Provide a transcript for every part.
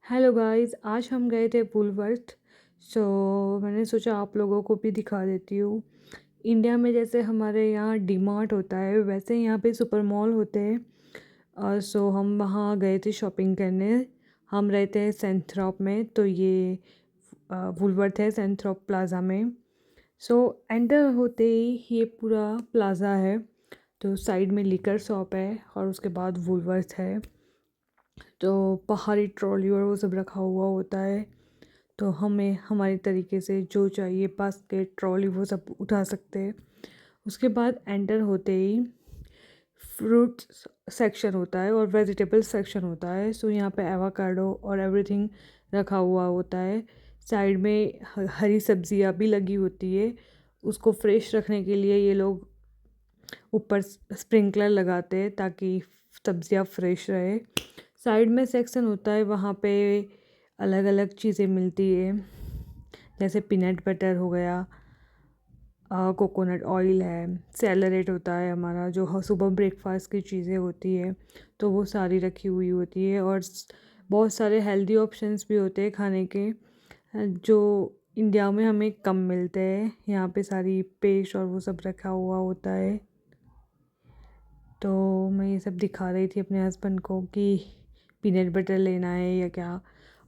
Hello guys, आज हम गए थे वुलवर्थ। सो मैंने सोचा आप लोगों को भी दिखा देती हूँ। इंडिया में जैसे हमारे यहाँ डीमार्ट होता है वैसे यहाँ पे सुपर मॉल होते हैं। और सो हम वहाँ गए थे शॉपिंग करने। हम रहते हैं सेंथ्रॉप में, तो ये वुलवर्थ है सेंथ्रॉप प्लाज़ा में। सो एंटर होते ही ये पूरा प्लाज़ा है। तो साइड में लिकर शॉप है और उसके बाद वुलवर्थ है। तो पहाड़ी ट्रॉली और वो सब रखा हुआ होता है। तो हमें हमारे तरीके से जो चाहिए बास्केट ट्रॉली वो सब उठा सकते हैं। उसके बाद एंटर होते ही फ्रूट सेक्शन होता है और वेजिटेबल सेक्शन होता है। सो यहाँ पे एवोकाडो और एवरीथिंग रखा हुआ होता है। साइड में हरी सब्जियाँ भी लगी होती है। उसको फ्रेश रखने के लिए ये लोग ऊपर स्प्रिंकलर लगाते हैं ताकि सब्जियाँ फ्रेश रहे। साइड में सेक्शन होता है, वहाँ पे अलग अलग चीज़ें मिलती है। जैसे पीनट बटर हो गया, कोकोनट ऑयल है, सैलरेट होता है हमारा जो सुबह ब्रेकफास्ट की चीज़ें होती है, तो वो सारी रखी हुई होती है। और बहुत सारे हेल्दी ऑप्शंस भी होते हैं खाने के, जो इंडिया में हमें कम मिलते हैं। यहाँ पे सारी पेस्ट और वो सब रखा हुआ होता है। तो मैं ये सब दिखा रही थी अपने हस्बैंड को कि पीनट बटर लेना है या क्या।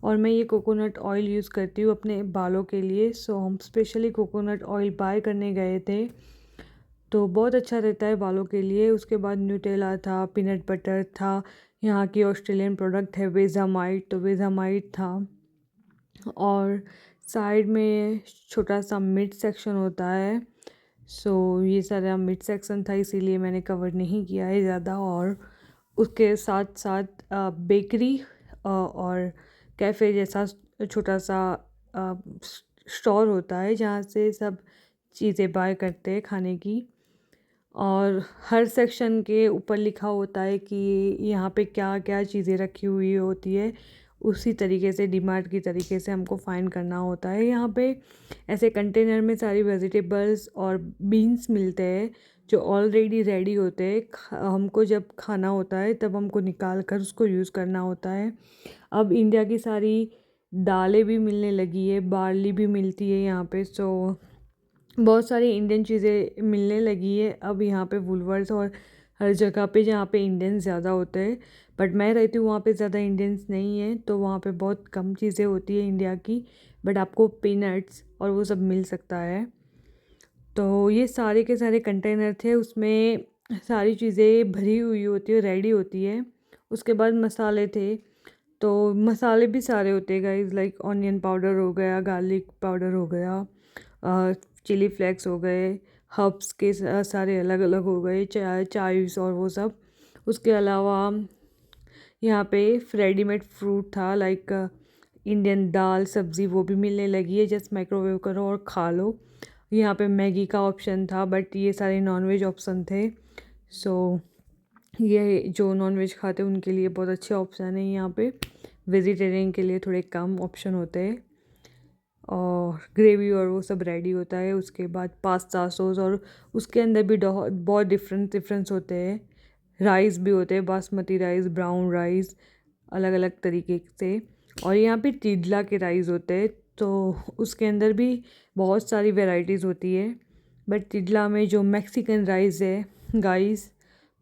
और मैं ये कोकोनट ऑयल यूज़ करती हूँ अपने बालों के लिए। सो हम स्पेशली कोकोनट ऑयल बाय करने गए थे, तो बहुत अच्छा रहता है बालों के लिए। उसके बाद न्यूटेला था, पीनट बटर था, यहाँ की ऑस्ट्रेलियन प्रोडक्ट है वेजामाइट, तो वेजामाइट था। और साइड में छोटा सा मिड सेक्शन होता है। सो ये सारा मिड सेक्शन था, इसीलिए मैंने कवर नहीं किया है ज़्यादा। और उसके साथ साथ बेकरी और कैफ़े जैसा छोटा सा स्टोर होता है जहाँ से सब चीज़ें बाय करते हैं खाने की। और हर सेक्शन के ऊपर लिखा होता है कि यहाँ पे क्या क्या चीज़ें रखी हुई होती है। उसी तरीके से डीमार्ट की तरीके से हमको फाइंड करना होता है। यहाँ पे ऐसे कंटेनर में सारी वेजिटेबल्स और बीन्स मिलते हैं जो ऑलरेडी रेडी होते हैं। हमको जब खाना होता है तब हमको निकाल कर उसको यूज़ करना होता है। अब इंडिया की सारी दालें भी मिलने लगी है, बार्ली भी मिलती है यहाँ पे। सो बहुत सारी इंडियन चीज़ें मिलने लगी है अब यहाँ पे वुलवर्थ और हर जगह पे जहाँ पे इंडियंस ज़्यादा होते हैं। बट मैं रहती हूँ वहाँ पे ज़्यादा इंडियंस नहीं है, तो वहाँ पे बहुत कम चीज़ें होती है इंडिया की। बट आपको पीनट्स और वो सब मिल सकता है। तो ये सारे के सारे कंटेनर थे, उसमें सारी चीज़ें भरी हुई होती है, रेडी होती है। उसके बाद मसाले थे, तो मसाले भी सारे होते हैं गाइस, लाइक ऑनियन पाउडर हो गया, गार्लिक पाउडर हो गया, चिली फ्लेक्स हो गए, हर्ब्स के सारे अलग अलग हो गए, चाइव्स और वो सब। उसके अलावा यहाँ पे रेडीमेड फ्रूट था, लाइक इंडियन दाल सब्ज़ी वो भी मिलने लगी है, जस्ट माइक्रोवेव करो और खा लो। यहाँ पे मैगी का ऑप्शन था, बट ये सारे नॉनवेज ऑप्शन थे। सो ये जो नॉनवेज खाते हैं उनके लिए बहुत अच्छे ऑप्शन है यहाँ पे। वेजिटेरियन के लिए थोड़े कम ऑप्शन होते हैं। और ग्रेवी और वो सब रेडी होता है। उसके बाद पास्ता सॉस, और उसके अंदर भी बहुत डिफरेंस होते हैं। राइस भी होते हैं, बासमती राइस, ब्राउन राइस, अलग अलग तरीके से। और यहाँ पे टिडला के राइस होते हैं, तो उसके अंदर भी बहुत सारी वैरायटीज़ होती है। बट टिडला में जो मैक्सिकन राइस है गाइस,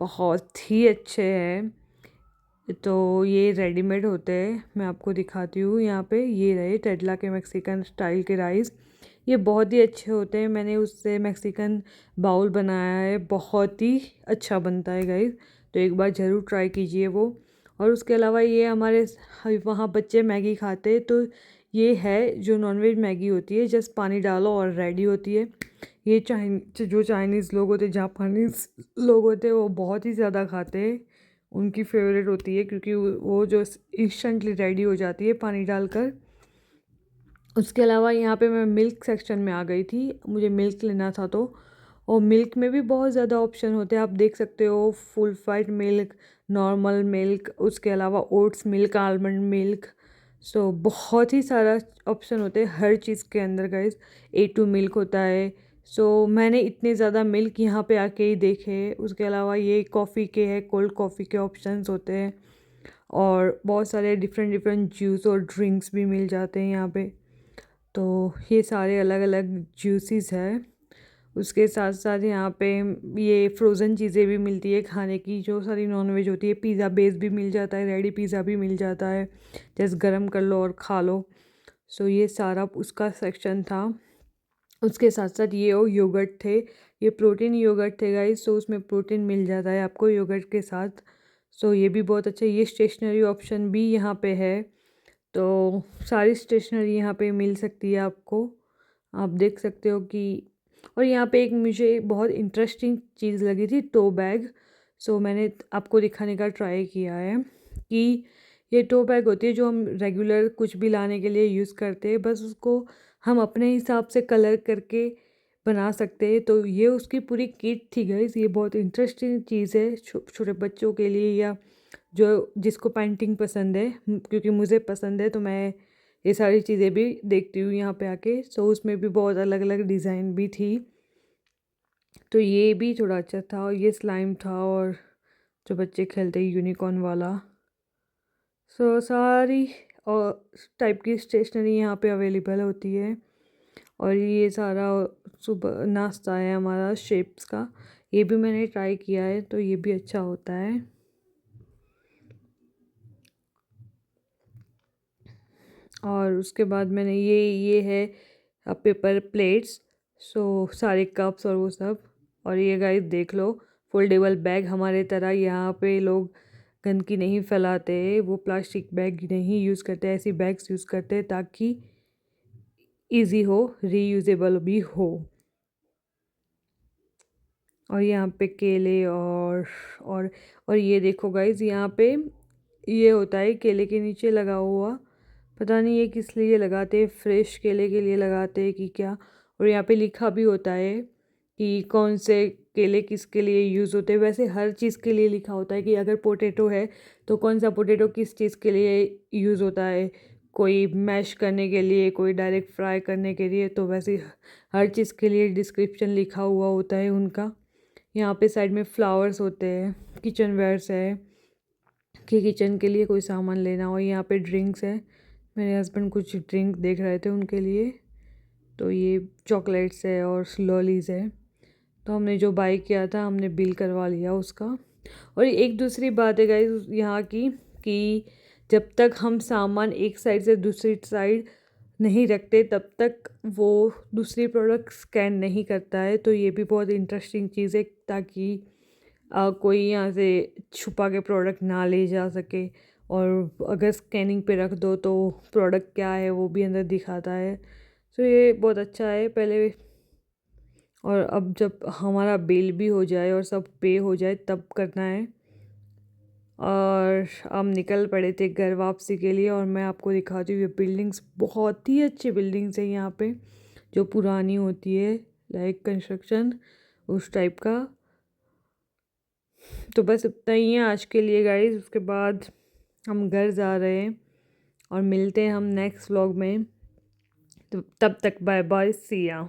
बहुत ही अच्छे हैं। तो ये रेडीमेड होते हैं, मैं आपको दिखाती हूँ। यहाँ पे ये रहे टेडला के मैक्सिकन स्टाइल के राइस, ये बहुत ही अच्छे होते हैं। मैंने उससे मैक्सिकन बाउल बनाया है, बहुत ही अच्छा बनता है गाइस, तो एक बार ज़रूर ट्राई कीजिए वो। और उसके अलावा ये हमारे वहाँ बच्चे मैगी खाते हैं, तो ये है जो नॉनवेज मैगी होती है, जस्ट पानी डालो और रेडी होती है। ये जो चाइनीज़ लोग होते हैं, जापानीज़ लोग होते हैं, वो बहुत ही ज़्यादा खाते हैं, उनकी फेवरेट होती है, क्योंकि वो जो इंस्टेंटली रेडी हो जाती है पानी डालकर। उसके अलावा यहाँ पे मैं मिल्क सेक्शन में आ गई थी, मुझे मिल्क लेना था तो। और मिल्क में भी बहुत ज़्यादा ऑप्शन होते हैं, आप देख सकते हो, full fat milk, normal milk, उसके अलावा ओट्स मिल्क, आलमंड मिल्क। सो बहुत ही सारा ऑप्शन होते हैं हर चीज़ के अंदर गाइस। A2 मिल्क होता है। सो मैंने इतने ज़्यादा मिल्क यहाँ पे आके ही देखे। उसके अलावा ये कॉफ़ी के है, कोल्ड कॉफ़ी के ऑप्शंस होते हैं। और बहुत सारे डिफरेंट डिफरेंट जूस और ड्रिंक्स भी मिल जाते हैं यहाँ पे। तो ये सारे अलग अलग जूसेस है। उसके साथ साथ यहाँ पे ये फ्रोज़न चीज़ें भी मिलती है खाने की, जो सारी नॉनवेज होती है। पिज़्ज़ा बेस भी मिल जाता है, रेडी पिज़्ज़ा भी मिल जाता है, जस्ट गरम कर लो और खा लो। सो ये सारा उसका सेक्शन था। उसके साथ साथ ये योगर्ट थे, ये प्रोटीन योगर्ट थे गाइस। सो उसमें प्रोटीन मिल जाता है आपको योगर्ट के साथ। सो ये भी बहुत अच्छा, ये स्टेशनरी ऑप्शन भी यहाँ पे है। तो सारी स्टेशनरी यहाँ पे मिल सकती है आपको, आप देख सकते हो कि। और यहाँ पे एक मुझे बहुत इंटरेस्टिंग चीज़ लगी थी, टो बैग। सो मैंने आपको दिखाने का ट्राई किया है कि ये टो बैग होती है जो हम रेगुलर कुछ भी लाने के लिए यूज़ करते हैं, बस उसको हम अपने हिसाब से कलर करके बना सकते हैं। तो ये उसकी पूरी किट थी गाइस। ये बहुत इंटरेस्टिंग चीज़ है छोटे बच्चों के लिए, या जो जिसको पेंटिंग पसंद है, क्योंकि मुझे पसंद है तो मैं ये सारी चीज़ें भी देखती हूँ यहाँ पे आके। सो उसमें भी बहुत अलग अलग डिज़ाइन भी थी, तो ये भी थोड़ा अच्छा था। और ये स्लाइम था, और जो बच्चे खेलते हैं यूनिकॉर्न वाला। सो सारी और टाइप की स्टेशनरी यहाँ पे अवेलेबल होती है। और ये सारा सुबह नाश्ता है हमारा शेप्स का, ये भी मैंने ट्राई किया है, तो ये भी अच्छा होता है। और उसके बाद मैंने ये है पेपर प्लेट्स। सो सारे कप्स और वो सब। और ये गाइस देख लो, फोल्डेबल बैग। हमारे तरह यहाँ पे लोग गंदगी नहीं फैलाते, वो प्लास्टिक बैग नहीं यूज़ करते, ऐसी बैग्स यूज़ करते हैं ताकि इजी हो, रीयूजेबल भी हो। और यहाँ पे केले और और ये देखो गाइस, यहाँ पे ये होता है केले के नीचे लगा हुआ, पता नहीं ये किस लिए लगाते हैं, फ्रेश केले के लिए लगाते हैं कि क्या। और यहाँ पे लिखा भी होता है कि कौन से केले किसके लिए यूज़ होते हैं। वैसे हर चीज़ के लिए लिखा होता है कि अगर पोटैटो है तो कौन सा पोटैटो किस चीज़ के लिए यूज़ होता है, कोई मैश करने के लिए, कोई डायरेक्ट फ्राई करने के लिए। तो वैसे हर चीज़ के लिए डिस्क्रिप्शन लिखा हुआ होता है उनका। यहाँ पे साइड में फ्लावर्स होते हैं, किचन वेयर्स है कि किचन के लिए कोई सामान लेना हो। यहाँ पे ड्रिंक्स है, मेरे हस्बैंड कुछ ड्रिंक देख रहे थे उनके लिए। तो ये चॉकलेट्स है और लॉलीज़ है। तो हमने जो बाई किया था हमने बिल करवा लिया उसका। और एक दूसरी बात है गाइस यहाँ की, कि जब तक हम सामान एक साइड से दूसरी साइड नहीं रखते तब तक वो दूसरी प्रोडक्ट स्कैन नहीं करता है। तो ये भी बहुत इंटरेस्टिंग चीज़ है, ताकि कोई यहाँ से छुपा के प्रोडक्ट ना ले जा सके। और अगर स्कैनिंग पे रख दो तो प्रोडक्ट क्या है वो भी अंदर दिखाता है। तो ये बहुत अच्छा है पहले। और अब जब हमारा बिल भी हो जाए और सब पे हो जाए तब करना है। और हम निकल पड़े थे घर वापसी के लिए, और मैं आपको दिखाती हूँ ये बिल्डिंग्स, बहुत ही अच्छी बिल्डिंग्स है यहाँ पे, जो पुरानी होती है, लाइक कंस्ट्रक्शन उस टाइप का। तो बस इतना ही है आज के लिए गाइस। उसके बाद हम घर जा रहे हैं, और मिलते हैं हम नेक्स्ट व्लॉग में। तो तब तक बाय बाय, सी या।